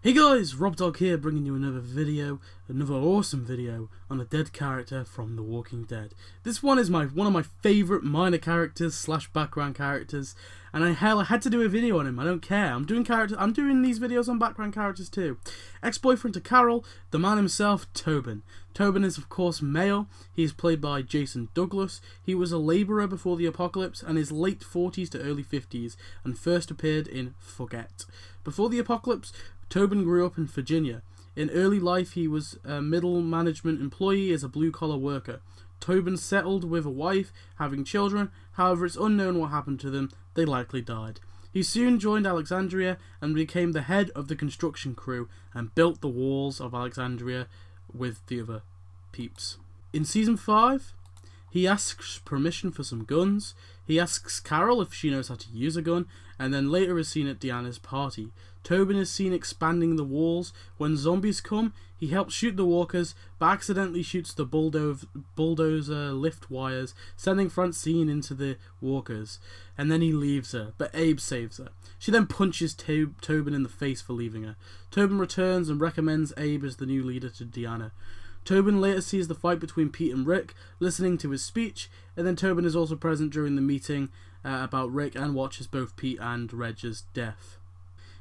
Hey guys, RobDog here, bringing you another awesome video on a dead character from The Walking Dead. This one is one of my favourite minor characters slash background characters, and I had to do a video on him. I don't care. I'm doing these videos on background characters too. Ex-boyfriend to Carol, the man himself, Tobin. Tobin is of course male. He is played by Jason Douglas. He was a labourer before the apocalypse and is late 40s to early 50s, and first appeared in Forget. Before the apocalypse, Tobin grew up in Virginia. In early life, he was a middle management employee as a blue-collar worker. Tobin settled with a wife, having children. However, it's unknown what happened to them. They likely died. He soon joined Alexandria and became the head of the construction crew and built the walls of Alexandria with the other peeps. In Season 5, he asks permission for some guns. He asks Carol if she knows how to use a gun, and then later is seen at Deanna's party. Tobin is seen expanding the walls. When zombies come, he helps shoot the walkers, but accidentally shoots the bulldozer lift wires, sending Francine into the walkers. And then he leaves her, but Abe saves her. She then punches Tobin in the face for leaving her. Tobin returns and recommends Abe as the new leader to Deanna. Tobin later sees the fight between Pete and Rick, listening to his speech, and then Tobin is also present during the meeting about Rick and watches both Pete and Reg's death.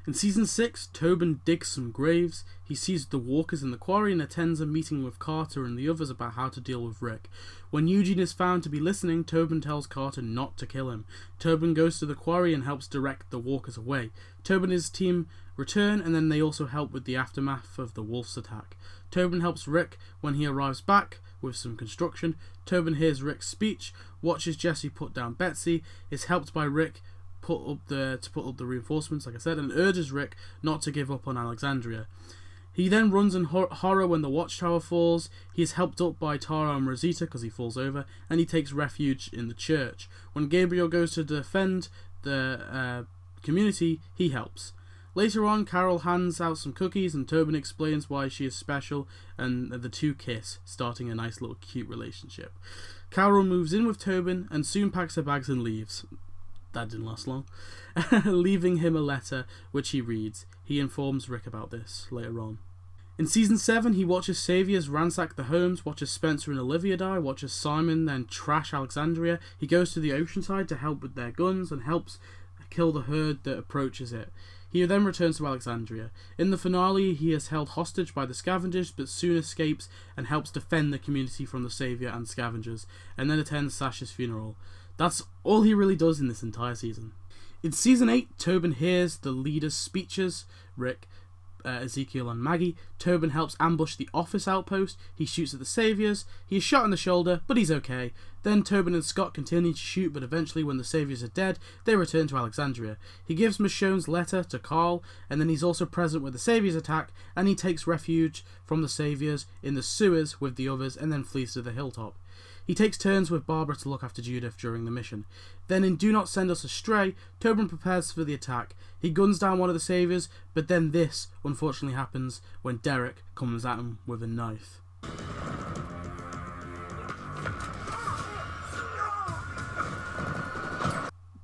In Season 6, Tobin digs some graves. He sees the walkers in the quarry and attends a meeting with Carter and the others about how to deal with Rick. When Eugene is found to be listening, Tobin tells Carter not to kill him. Tobin goes to the quarry and helps direct the walkers away. Tobin and his team return, and then they also help with the aftermath of the wolf's attack. Tobin helps Rick when he arrives back with some construction. Tobin hears Rick's speech, watches Jesse put down Betsy, is helped by Rick to put up the reinforcements, like I said, and urges Rick not to give up on Alexandria. He then runs in horror when the watchtower falls. He is helped up by Tara and Rosita because he falls over, and he takes refuge in the church. When Gabriel goes to defend the community, he helps. Later on, Carol hands out some cookies and Tobin explains why she is special, and the two kiss, starting a nice little cute relationship. Carol moves in with Tobin and soon packs her bags and leaves. That didn't last long. Leaving him a letter, which he reads. He informs Rick about this later on. In Season 7, he watches Saviors ransack the homes, watches Spencer and Olivia die, watches Simon then trash Alexandria. He goes to the oceanside to help with their guns and helps kill the herd that approaches it. He then returns to Alexandria. In the finale, he is held hostage by the scavengers, but soon escapes and helps defend the community from the Savior and scavengers, and then attends Sasha's funeral. That's all he really does in this entire season. In Season 8, Tobin hears the leaders' speeches, Rick, Ezekiel and Maggie. Tobin helps ambush the office outpost. He shoots at the Saviors. He is shot in the shoulder, but he's okay. Then Tobin and Scott continue to shoot, but eventually when the Saviors are dead, they return to Alexandria. He gives Michonne's letter to Carl, and then he's also present when the Saviors attack, and he takes refuge from the Saviors in the sewers with the others, and then flees to the hilltop. He takes turns with Barbara to look after Judith during the mission. Then in Do Not Send Us Astray, Tobin prepares for the attack. He guns down one of the Saviors, but then this unfortunately happens when Derek comes at him with a knife.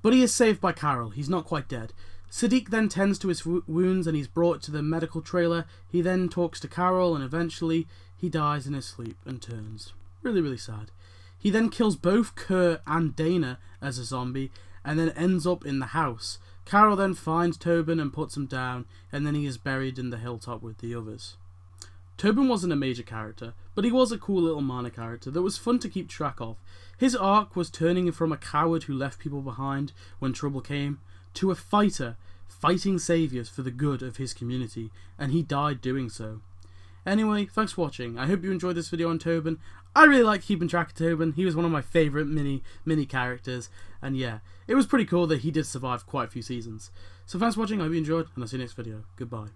But he is saved by Carol. He's not quite dead. Sadiq then tends to his wounds and he's brought to the medical trailer. He then talks to Carol and eventually he dies in his sleep and turns. Really, really sad. He then kills both Kurt and Dana as a zombie and then ends up in the house. Carol then finds Tobin and puts him down, and then he is buried in the hilltop with the others. Tobin wasn't a major character, but he was a cool little minor character that was fun to keep track of. His arc was turning from a coward who left people behind when trouble came to a fighter, fighting saviors for the good of his community, and he died doing so. Anyway, thanks for watching. I hope you enjoyed this video on Tobin. I really like keeping track of Tobin. He was one of my favourite mini characters. And yeah, it was pretty cool that he did survive quite a few seasons. So thanks for watching. I hope you enjoyed, and I'll see you next video. Goodbye.